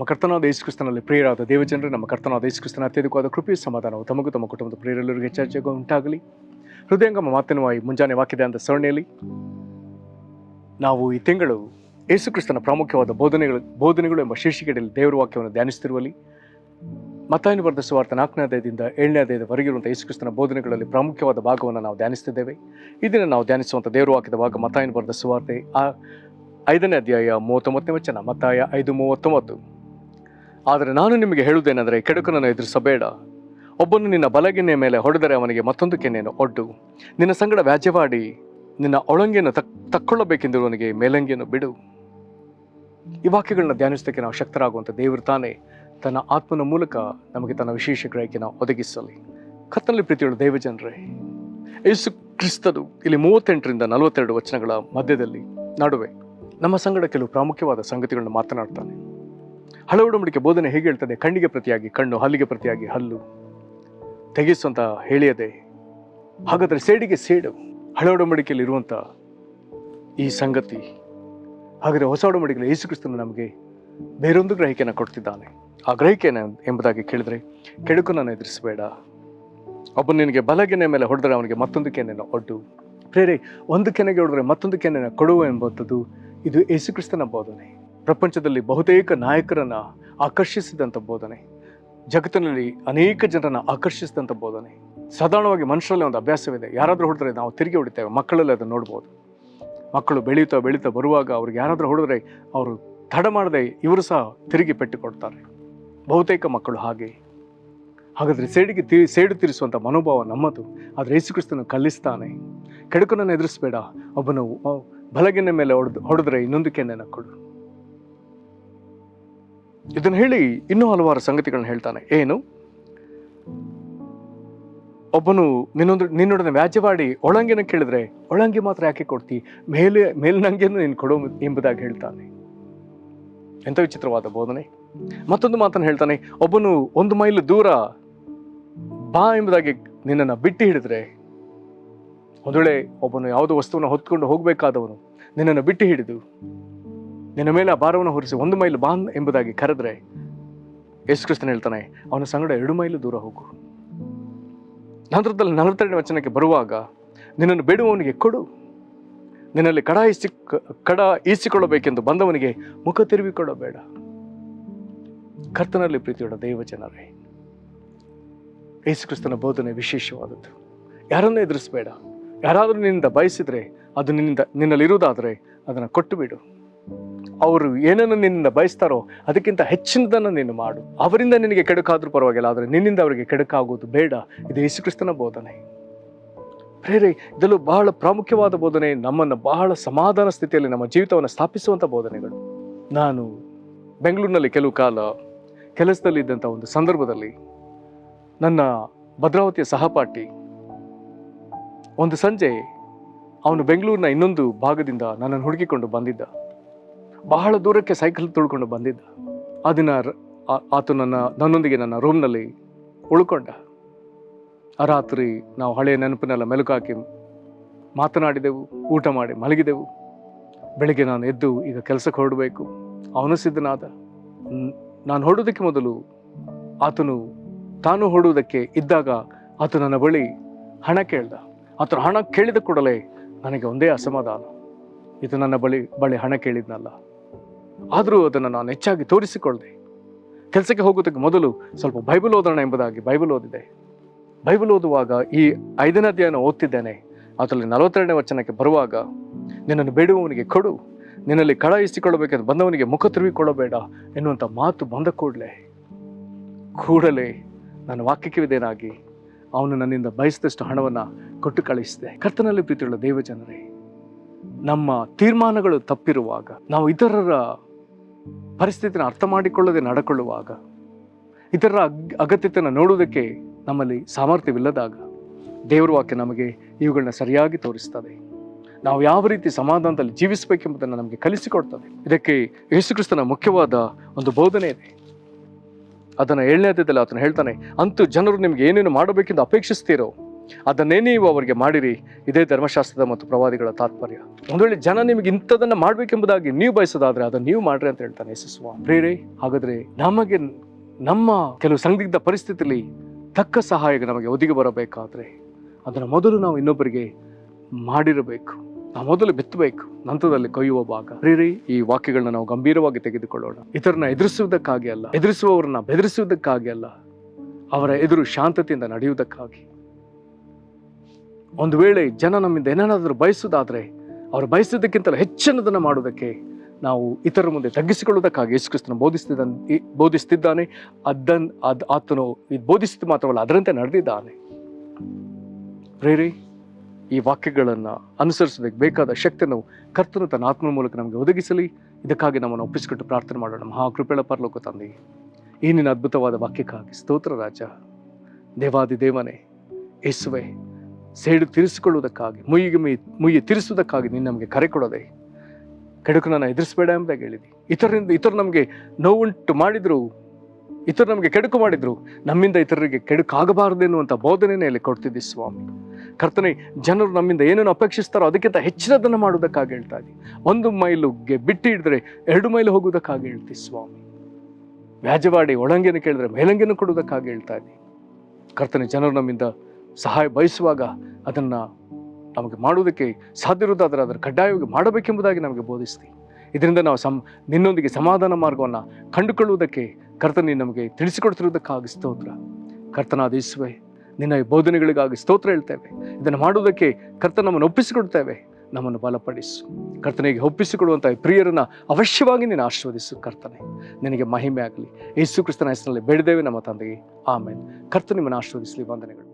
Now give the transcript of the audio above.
ಕರ್ತನಾದ ಯೇಸು ಕ್ರಿಸ್ತನಲ್ಲಿ ಪ್ರಿಯರಾದ ದೇವಜನರೇ, ನಮ್ಮ ಕರ್ತನಾದ ಯೇಸು ಕ್ರಿಸ್ತನ ಅತ್ಯಧಿಕವಾದ ಕೃಪೆಯ ಸಮಾಧಾನವು ತಮಗೂ ತಮ್ಮ ಕುಟುಂಬದ ಪ್ರಿಯರೆಲ್ಲರಿಗೂ ಹೆಚ್ಚಾಗಿ ಉಂಟಾಗಲಿ. ಹೃದಯಂಗಮ ಮಾತಿನ ಈ ಮುಂಜಾನೆ ವಾಕ್ಯದ ಅಂತ ಸರಣಿಯಲ್ಲಿ ನಾವು ಈ ತಿಂಗಳು ಯೇಸು ಕ್ರಿಸ್ತನ ಪ್ರಾಮುಖ್ಯವಾದ ಬೋಧನೆಗಳು ಎಂಬ ಶೀರ್ಷಿಕೆಯಲ್ಲಿ ದೇವರ ವಾಕ್ಯವನ್ನು ಧ್ಯಾನಿಸುತ್ತಿರುವಲ್ಲಿ ಮತ್ತಾಯನು ಬರೆದ ಸುವಾರ್ತೆ 4ನೇ ಅಧ್ಯಾಯದಿಂದ 7ನೇ ಅಧ್ಯಾಯದವರೆಗಿರುವಂಥ ಯೇಸು ಕ್ರಿಸ್ತನ ಬೋಧನೆಗಳಲ್ಲಿ ಪ್ರಾಮುಖ್ಯವಾದ ಭಾಗವನ್ನು ನಾವು ಧ್ಯಾನಿಸುತ್ತಿದ್ದೇವೆ. ಇದನ್ನು ನಾವು ಧ್ಯಾನಿಸುವಂಥ ದೇವರ ವಾಕ್ಯದ ಭಾಗ ಮತ್ತಾಯನು ಬರೆದ ಸುವಾರ್ತೆ 5ನೇ ಅಧ್ಯಾಯ 39ನೇ ವಚನ. ಮತ್ತಾಯ 5:39. ಆದರೆ ನಾನು ನಿಮಗೆ ಹೇಳುವುದೇನೆಂದರೆ, ಕೆಡುಕನನ್ನು ಎದುರಿಸಬೇಡ. ಒಬ್ಬನು ನಿನ್ನ ಬಲಗಿನೆಯ ಮೇಲೆ ಹೊಡೆದರೆ ಅವನಿಗೆ ಮತ್ತೊಂದು ಕೆನ್ನೆಯನ್ನು ಒಡ್ಡು. ನಿನ್ನ ಸಂಗಡ ವ್ಯಾಜ್ಯವಾಡಿ ನಿನ್ನ ಒಳಂಗಿಯನ್ನು ತಕ್ಕೊಳ್ಳಬೇಕೆಂದಿರುವವನಿಗೆ ಮೇಲಂಗಿಯನ್ನು ಬಿಡು. ಈ ವಾಕ್ಯಗಳನ್ನ ಧ್ಯಾನಿಸೋದಕ್ಕೆ ನಾವು ಶಕ್ತರಾಗುವಂಥ ದೇವರು ತಾನೇ ತನ್ನ ಆತ್ಮನ ಮೂಲಕ ನಮಗೆ ತನ್ನ ವಿಶೇಷ ಗ್ರಹಿಕೆಯನ್ನು ಒದಗಿಸಲಿ. ಕರ್ತನಲ್ಲಿ ಪ್ರೀತಿಯುಳ್ಳ ದೇವಜನರೇ, ಯೇಸು ಕ್ರಿಸ್ತನು ಇಲ್ಲಿ 38ರಿಂದ 42 ವಚನಗಳ ಮಧ್ಯದಲ್ಲಿ ನಡುವೆ ನಮ್ಮ ಸಂಗಡ ಕೆಲವು ಪ್ರಾಮುಖ್ಯವಾದ ಸಂಗತಿಗಳನ್ನು ಮಾತನಾಡ್ತಾನೆ. ಹಳೆ ಒಡಂಬಡಿಕೆ ಬೋಧನೆ ಹೇಗೆ ಹೇಳ್ತದೆ? ಕಣ್ಣಿಗೆ ಪ್ರತಿಯಾಗಿ ಕಣ್ಣು, ಹಲ್ಲಿಗೆ ಪ್ರತಿಯಾಗಿ ಹಲ್ಲು ತೆಗೆಸುವಂತ ಹೇಳಿಯದೆ. ಹಾಗಾದರೆ ಸೇಡಿಗೆ ಸೇಡು ಹಳೆ ಒಡಂಬಡಿಕೆಯಲ್ಲಿ ಇರುವಂಥ ಈ ಸಂಗತಿ. ಹಾಗಾದರೆ ಹೊಸ ಒಡಂಬಡಿಕೆಯಲ್ಲಿ ಯೇಸು ಕ್ರಿಸ್ತನು ನಮಗೆ ಬೇರೊಂದು ಗ್ರಹಿಕೆಯನ್ನು ಕೊಡ್ತಿದ್ದಾನೆ. ಆ ಗ್ರಹಿಕೆಯನ್ನು ಎಂಬುದಾಗಿ ಕೇಳಿದರೆ, ಕೆಡುಕನನ್ನು ಎದುರಿಸಬೇಡ. ಒಬ್ಬನು ನಿನಗೆ ಬಲಗೆನೆ ಮೇಲೆ ಹೊಡೆದರೆ ಅವನಿಗೆ ಮತ್ತೊಂದು ಕೆನ್ನೆಯನ್ನು ಒಡ್ಡು. ಪ್ರೇರೆ, ಒಂದು ಕೆನ್ನೆಗೆ ಹೊಡೆದರೆ ಮತ್ತೊಂದು ಕೆನ್ನೆಯನ್ನು ಕೊಡುವ ಎಂಬಂಥದ್ದು ಇದು ಯೇಸು ಕ್ರಿಸ್ತನ ಬೋಧನೆ. ಪ್ರಪಂಚದಲ್ಲಿ ಬಹುತೇಕ ನಾಯಕರನ್ನು ಆಕರ್ಷಿಸಿದಂಥ ಬೋಧನೆ, ಜಗತ್ತಿನಲ್ಲಿ ಅನೇಕ ಜನರನ್ನು ಆಕರ್ಷಿಸಿದಂಥ ಬೋಧನೆ. ಸಾಧಾರಣವಾಗಿ ಮನುಷ್ಯರಲ್ಲಿ ಒಂದು ಅಭ್ಯಾಸವಿದೆ, ಯಾರಾದರೂ ಹೊಡೆದ್ರೆ ನಾವು ತಿರುಗಿ ಹೊಡಿತೇವೆ. ಮಕ್ಕಳಲ್ಲಿ ಅದನ್ನು ನೋಡ್ಬೋದು. ಮಕ್ಕಳು ಬೆಳೀತಾ ಬರುವಾಗ ಅವ್ರಿಗೆ ಯಾರಾದರೂ ಹೊಡೆದ್ರೆ ಅವರು ತಡ ಮಾಡದೆ ಇವರು ಸಹ ತಿರುಗಿ ಪೆಟ್ಟು ಕೊಡ್ತಾರೆ. ಬಹುತೇಕ ಮಕ್ಕಳು ಹಾಗೆ. ಹಾಗಾದರೆ ಸೇಡು ತೀರಿಸುವಂಥ ಮನೋಭಾವ ನಮ್ಮದು. ಆದರೆ ಯೇಸು ಕ್ರಿಸ್ತನು ಕಲಿಸ್ತಾನೆ, ಕೆಡುಕನನ್ನು ಎದುರಿಸಬೇಡ. ಒಬ್ಬನು ಬಲಗೆನ್ನೆ ಮೇಲೆ ಹೊಡೆದ್ರೆ ಇನ್ನೊಂದು ಕೆನ್ನೆನ ಕೊಡು. ಇದನ್ನು ಹೇಳಿ ಇನ್ನೂ ಹಲವಾರು ಸಂಗತಿಗಳನ್ನ ಹೇಳ್ತಾನೆ. ಏನು? ಒಬ್ಬನು ನಿನ್ನೊಡನೆ ವ್ಯಾಜ್ಯವಾಡಿ ಒಳಂಗಿನ ಕೇಳಿದ್ರೆ ಒಳಂಗಿ ಮಾತ್ರ ಯಾಕೆ ಕೊಡ್ತಿ, ಮೇಲಿನಂಗಿಯನ್ನು ನೀನು ಕೊಡು ಎಂಬುದಾಗಿ ಹೇಳ್ತಾನೆ. ಎಂಥ ವಿಚಿತ್ರವಾದ ಬೋಧನೆ. ಮತ್ತೊಂದು ಮಾತನ್ನು ಹೇಳ್ತಾನೆ, ಒಬ್ಬನು 1 ಮೈಲು ದೂರ ಬಾ ಎಂಬುದಾಗಿ ನಿನ್ನನ್ನು ಬಿಟ್ಟು ಹಿಡಿದ್ರೆ, ಒಂದು ವೇಳೆ ಒಬ್ಬನು ಯಾವುದೋ ವಸ್ತುವನ್ನು ಹೊತ್ಕೊಂಡು ಹೋಗಬೇಕಾದವನು ನಿನ್ನನ್ನು ಬಿಟ್ಟು ಹಿಡಿದು ನಿನ್ನ ಮೇಲೆ ಆ ಭಾರವನ್ನು ಹೊರಿಸಿ 1 ಮೈಲು ಬಾ ಎಂಬುದಾಗಿ ಕರೆದ್ರೆ, ಯೇಸು ಕ್ರಿಸ್ತನು ಹೇಳ್ತಾನೆ, ಅವನ ಸಂಗಡ 2 ಮೈಲು ದೂರ ಹೋಗು. ನಂತರದಲ್ಲಿ 42ನೇ ವಚನಕ್ಕೆ ಬರುವಾಗ, ನಿನ್ನನ್ನು ಬೇಡುವವನಿಗೆ ಕೊಡು, ನಿನ್ನಲ್ಲಿ ಕಡ ಈಸಿಕೊಳ್ಳಬೇಕೆಂದು ಬಂದವನಿಗೆ ಮುಖ ತಿರುವಿಕೊಳ್ಳಬೇಡ. ಕರ್ತನಲ್ಲಿ ಪ್ರೀತಿಯುಳ್ಳ ದೇವಜನರೇ, ಯೇಸು ಕ್ರಿಸ್ತನ ಬೋಧನೆ ವಿಶೇಷವಾದದ್ದು. ಯಾರನ್ನೂ ಎದುರಿಸಬೇಡ. ಯಾರಾದರೂ ನಿನ್ನಿಂದ ಬಯಸಿದ್ರೆ, ಅದು ನಿನ್ನಲ್ಲಿರುವುದಾದರೆ ಅದನ್ನು ಕೊಟ್ಟು ಬಿಡು. ಅವರು ಏನನ್ನು ನಿನ್ನಿಂದ ಬಯಸ್ತಾರೋ ಅದಕ್ಕಿಂತ ಹೆಚ್ಚಿನದನ್ನು ನೀನು ಮಾಡು. ಅವರಿಂದ ನಿನಗೆ ಕೆಡುಕಾದ್ರೂ ಪರವಾಗಿಲ್ಲ, ಆದರೆ ನಿನ್ನಿಂದ ಅವರಿಗೆ ಕೆಡುಕಾಗುವುದು ಬೇಡ. ಇದು ಯೇಸು ಕ್ರಿಸ್ತನ ಬೋಧನೆ. ಪ್ರೇರೆ, ಇದೆಲ್ಲೂ ಬಹಳ ಪ್ರಾಮುಖ್ಯವಾದ ಬೋಧನೆ. ನಮ್ಮನ್ನು ಬಹಳ ಸಮಾಧಾನ ಸ್ಥಿತಿಯಲ್ಲಿ ನಮ್ಮ ಜೀವಿತವನ್ನು ಸ್ಥಾಪಿಸುವಂಥ ಬೋಧನೆಗಳು. ನಾನು ಬೆಂಗಳೂರಿನಲ್ಲಿ ಕೆಲವು ಕಾಲ ಕೆಲಸದಲ್ಲಿ ಇದ್ದಂಥ ಒಂದು ಸಂದರ್ಭದಲ್ಲಿ ನನ್ನ ಭದ್ರಾವತಿಯ ಸಹಪಾಠಿ ಒಂದು ಸಂಜೆ ಅವನು ಬೆಂಗಳೂರಿನ ಇನ್ನೊಂದು ಭಾಗದಿಂದ ನನ್ನನ್ನು ಹುಡುಕಿಕೊಂಡು ಬಂದಿದ್ದ. ಬಹಳ ದೂರಕ್ಕೆ ಸೈಕಲ್ ತುಳ್ಕೊಂಡು ಬಂದಿದ್ದ. ಆ ದಿನ ಆತ ನನ್ನೊಂದಿಗೆ ನನ್ನ ರೂಮ್ನಲ್ಲಿ ಉಳ್ಕೊಂಡ. ಆ ರಾತ್ರಿ ನಾವು ಹಳೆಯ ನೆನಪಿನೆಲ್ಲ ಮೆಲುಕು ಹಾಕಿ ಮಾತನಾಡಿದೆವು, ಊಟ ಮಾಡಿ ಮಲಗಿದೆವು. ಬೆಳಿಗ್ಗೆ ನಾನು ಎದ್ದು ಈಗ ಕೆಲಸಕ್ಕೆ ಹೊರಡಬೇಕು. ಅವನು ಸಿದ್ಧನಾದ. ನಾನು ಹೊರಡೋದಕ್ಕೆ ಮೊದಲು ತಾನು ಹೊರಡುವುದಕ್ಕೆ ಇದ್ದಾಗ ಆತ ನನ್ನ ಬಳಿ ಹಣ ಕೇಳ್ದ. ಆತನ ಹಣ ಕೇಳಿದ ಕೂಡಲೇ ನನಗೆ ಒಂದೇ ಅಸಮಾಧಾನ, ಇದು ನನ್ನ ಬಳಿ ಹಣ ಕೇಳಿದ್ನಲ್ಲ. ಆದರೂ ಅದನ್ನು ನಾನು ಹೆಚ್ಚಾಗಿ ತೋರಿಸಿಕೊಳ್ಳದೆ, ಕೆಲಸಕ್ಕೆ ಹೋಗೋದಕ್ಕೆ ಮೊದಲು ಸ್ವಲ್ಪ ಬೈಬಲ್ ಓದೋಣ ಎಂಬುದಾಗಿ ಬೈಬಲ್ ಓದಿದೆ. ಬೈಬಲ್ ಓದುವಾಗ ಈ 5ನೇ ಅಧ್ಯಾಯನ ಓದ್ತಿದ್ದೇನೆ. ಅದರಲ್ಲಿ 42ನೇ ವಚನಕ್ಕೆ ಬರುವಾಗ, ನಿನ್ನನ್ನು ಬೇಡುವವನಿಗೆ ಕೊಡು, ನಿನ್ನಲ್ಲಿ ಕಳ ಇಸಿಕೊಳ್ಳಬೇಕೆಂದು ಬಂದವನಿಗೆ ಮುಖ ತಿರುವಿಕೊಳ್ಳಬೇಡ ಎನ್ನುವಂಥ ಮಾತು ಬಂದ ಕೂಡಲೇ ನಾನು ವಾಕ್ಯಕ್ಕೆ ವಿಧೇಯನಾಗಿ ಅವನು ನನ್ನಿಂದ ಬಯಸಿದಷ್ಟು ಹಣವನ್ನು ಕೊಟ್ಟು ಕಳಿಸಿದೆ. ಕರ್ತನಲ್ಲಿ ಪ್ರೀತಿಯುಳ್ಳ ದೇವಜನರೇ, ನಮ್ಮ ತೀರ್ಮಾನಗಳು ತಪ್ಪಿರುವಾಗ, ನಾವು ಇತರರ ಪರಿಸ್ಥಿತಿನ ಅರ್ಥ ಮಾಡಿಕೊಳ್ಳದೆ ನಡ್ಕೊಳ್ಳುವಾಗ, ಇತರರ ಅಗತ್ಯತೆಯನ್ನು ನೋಡುವುದಕ್ಕೆ ನಮ್ಮಲ್ಲಿ ಸಾಮರ್ಥ್ಯವಿಲ್ಲದಾಗ, ದೇವರ ವಾಕ್ಯ ನಮಗೆ ಇವುಗಳನ್ನ ಸರಿಯಾಗಿ ತೋರಿಸ್ತದೆ. ನಾವು ಯಾವ ರೀತಿ ಸಮಾಧಾನದಲ್ಲಿ ಜೀವಿಸಬೇಕೆಂಬುದನ್ನು ನಮಗೆ ಕಲಿಸಿಕೊಡ್ತದೆ. ಇದಕ್ಕೆ ಯೇಸು ಕ್ರಿಸ್ತನ ಮುಖ್ಯವಾದ ಒಂದು ಬೋಧನೆ ಇದೆ. ಅದನ್ನು 7ನೇ ಅಧ್ಯಾಯದಲ್ಲಿ ಆತನು ಹೇಳ್ತಾನೆ, ಅಂತೂ ಜನರು ನಿಮ್ಗೆ ಏನೇನು ಮಾಡಬೇಕೆಂದು ಅಪೇಕ್ಷಿಸ್ತೀರೋ ಅದನ್ನೇ ನೀವು ಅವರಿಗೆ ಮಾಡಿರಿ. ಇದೇ ಧರ್ಮಶಾಸ್ತ್ರದ ಮತ್ತು ಪ್ರವಾದಿಗಳ ತಾತ್ಪರ್ಯ. ಒಂದು ವೇಳೆ ಜನ ನಿಮಗೆ ಇಂಥದನ್ನ ಮಾಡ್ಬೇಕೆಂಬುದಾಗಿ ನೀವು ಬಯಸೋದಾದ್ರೆ ಅದನ್ನು ನೀವು ಮಾಡ್ರಿ ಅಂತ ಹೇಳ್ತಾನೆ ಯೇಸು ಸ್ವಾಮಿ. ಪ್ರೇರೆ, ಹಾಗಾದ್ರೆ ನಮಗೆ ನಮ್ಮ ಕೆಲವು ಸಂದಿಗ್ಧ ಪರಿಸ್ಥಿತಿಯಲ್ಲಿ ತಕ್ಕ ಸಹಾಯ ನಮಗೆ ಒದಗಿ ಬರಬೇಕಾದ್ರೆ ಅದನ್ನು ಮೊದಲು ನಾವು ಇನ್ನೊಬ್ಬರಿಗೆ ಮಾಡಿರಬೇಕು. ನಾವು ಮೊದಲು ಬಿತ್ತಬೇಕು, ನಂತರದಲ್ಲಿ ಕೊಯ್ಯುವ ಭಾಗ. ಪ್ರೇರೆ, ಈ ವಾಕ್ಯಗಳನ್ನ ನಾವು ಗಂಭೀರವಾಗಿ ತೆಗೆದುಕೊಳ್ಳೋಣ. ಇತರನ್ನ ಎದುರಿಸುವುದಕ್ಕಾಗಿ ಅಲ್ಲ, ಎದುರಿಸುವವರನ್ನ ಬೆದರಿಸುವುದಕ್ಕಾಗಿ ಅಲ್ಲ, ಅವರ ಎದುರು ಶಾಂತತೆಯಿಂದ ನಡೆಯುವುದಕ್ಕಾಗಿ. ಒಂದು ವೇಳೆ ಜನ ನಮ್ಮಿಂದ ಏನಾದರೂ ಬಯಸುವುದಾದ್ರೆ ಅವರು ಬಯಸುವುದಕ್ಕಿಂತಲೂ ಹೆಚ್ಚಿನದನ್ನು ಮಾಡುವುದಕ್ಕೆ ನಾವು ಇತರರ ಮುಂದೆ ತಗ್ಗಿಸಿಕೊಳ್ಳುವುದಕ್ಕಾಗಿ ಯೇಸು ಕ್ರಿಸ್ತನು ಬೋಧಿಸ್ತಿದ್ದಾನೆ. ಆತನು ಇದು ಬೋಧಿಸಿದ್ದು ಮಾತ್ರವಲ್ಲ, ಅದರಂತೆ ನಡೆದಿದ್ದಾನೆ. ಪ್ರೇರೆ, ಈ ವಾಕ್ಯಗಳನ್ನು ಅನುಸರಿಸೋದಕ್ಕೆ ಬೇಕಾದ ಶಕ್ತಿಯನ್ನು ಕರ್ತನು ತನ್ನ ಆತ್ಮ ಮೂಲಕ ನಮಗೆ ಒದಗಿಸಲಿ. ಇದಕ್ಕಾಗಿ ನಮ್ಮನ್ನು ಒಪ್ಪಿಸಿಕೊಟ್ಟು ಪ್ರಾರ್ಥನೆ ಮಾಡೋಣ. ಮಹಾಕೃಪೆಯ ಪರಲೋಕ ತಂದೆ, ಈ ನಿನ್ನ ಅದ್ಭುತವಾದ ವಾಕ್ಯಕ್ಕಾಗಿ ಸ್ತೋತ್ರ ರಾಜ. ದೇವಾದಿ ದೇವನೇ, ಯೇಸುವೆ, ಸೇಡು ತೀರಿಸಿಕೊಳ್ಳುವುದಕ್ಕಾಗಿ, ಮುಯ್ಯಿ ತೀರಿಸುವುದಕ್ಕಾಗಿ ನೀನು ನಮಗೆ ಕರೆ ಕೊಡೋದೆ. ಕೆಡುಕನನ್ನು ಎದುರಿಸಬೇಡ ಎಂಬುದಾಗಿ ಹೇಳಿದಿ. ಇತರರು ನಮಗೆ ನೋವುಂಟು ಮಾಡಿದ್ರು, ಇತರು ನಮಗೆ ಕೆಡುಕು ಮಾಡಿದ್ರು, ನಮ್ಮಿಂದ ಇತರರಿಗೆ ಕೆಡುಕಾಗಬಾರದು ಎನ್ನುವಂಥ ಬೋಧನೆಯಲ್ಲಿ ಕೊಡ್ತಿದ್ದಿ ಸ್ವಾಮಿ. ಕರ್ತನೆ, ಜನರು ನಮ್ಮಿಂದ ಏನೇನು ಅಪೇಕ್ಷಿಸ್ತಾರೋ ಅದಕ್ಕಿಂತ ಹೆಚ್ಚಿನದನ್ನು ಮಾಡುವುದಕ್ಕಾಗಿ ಹೇಳ್ತಾ ಇದ್ದಿ. 1 ಮೈಲಿಗೆ ಬಿಟ್ಟು ಹಿಡಿದ್ರೆ 2 ಮೈಲು ಹೋಗುವುದಕ್ಕಾಗಿ ಹೇಳ್ತಿ ಸ್ವಾಮಿ. ವ್ಯಾಜವಾಡಿ ಒಳಂಗೆಯನ್ನು ಕೇಳಿದ್ರೆ ಮೇಲಂಗೆಯನ್ನು ಕೊಡುವುದಕ್ಕಾಗಿ ಹೇಳ್ತಾ ಇದ್ದಿ. ಕರ್ತನೆ, ಜನರು ನಮ್ಮಿಂದ ಸಹಾಯ ಬಯಸುವಾಗ ಅದನ್ನು ನಮಗೆ ಮಾಡುವುದಕ್ಕೆ ಸಾಧ್ಯ ಇರುವುದಾದರೆ ಅದನ್ನು ಕಡ್ಡಾಯವಾಗಿ ಮಾಡಬೇಕೆಂಬುದಾಗಿ ನಮಗೆ ಬೋಧಿಸ್ತಿ. ಇದರಿಂದ ನಾವು ನಿನ್ನೊಂದಿಗೆ ಸಮಾಧಾನ ಮಾರ್ಗವನ್ನು ಕಂಡುಕೊಳ್ಳುವುದಕ್ಕೆ ಕರ್ತನೆ ನಮಗೆ ತಿಳಿಸಿಕೊಡ್ತಿರುವುದಕ್ಕಾಗಿ ಸ್ತೋತ್ರ. ಕರ್ತನಾದ ಯೇಸುವೇ, ನಿನ್ನ ಈ ಬೋಧನೆಗಳಿಗಾಗಿ ಸ್ತೋತ್ರ ಹೇಳ್ತೇವೆ. ಇದನ್ನು ಮಾಡುವುದಕ್ಕೆ ಕರ್ತನ ನಮ್ಮನ್ನು ಒಪ್ಪಿಸಿಕೊಡ್ತೇವೆ. ನಮ್ಮನ್ನು ಬಲಪಡಿಸು ಕರ್ತನಿಗೆ. ಒಪ್ಪಿಸಿಕೊಡುವಂಥ ಪ್ರಿಯರನ್ನು ಅವಶ್ಯವಾಗಿ ನೀನು ಆಶೀರ್ವದಿಸು ಕರ್ತನೆ. ನಿನಗೆ ಮಹಿಮೆ ಆಗಲಿ. ಯೇಸು ಕ್ರಿಸ್ತನ ಹೆಸರಿನಲ್ಲಿ ಬೇಡಿದ್ದೇವೆ ನಮ್ಮ ತಂದೆಗೆ, ಆಮೇನ್. ಕರ್ತನ ನಿಮ್ಮನ್ನು ಆಶೀರ್ವದಿಸಲಿ. ವಂದನೆಗಳು.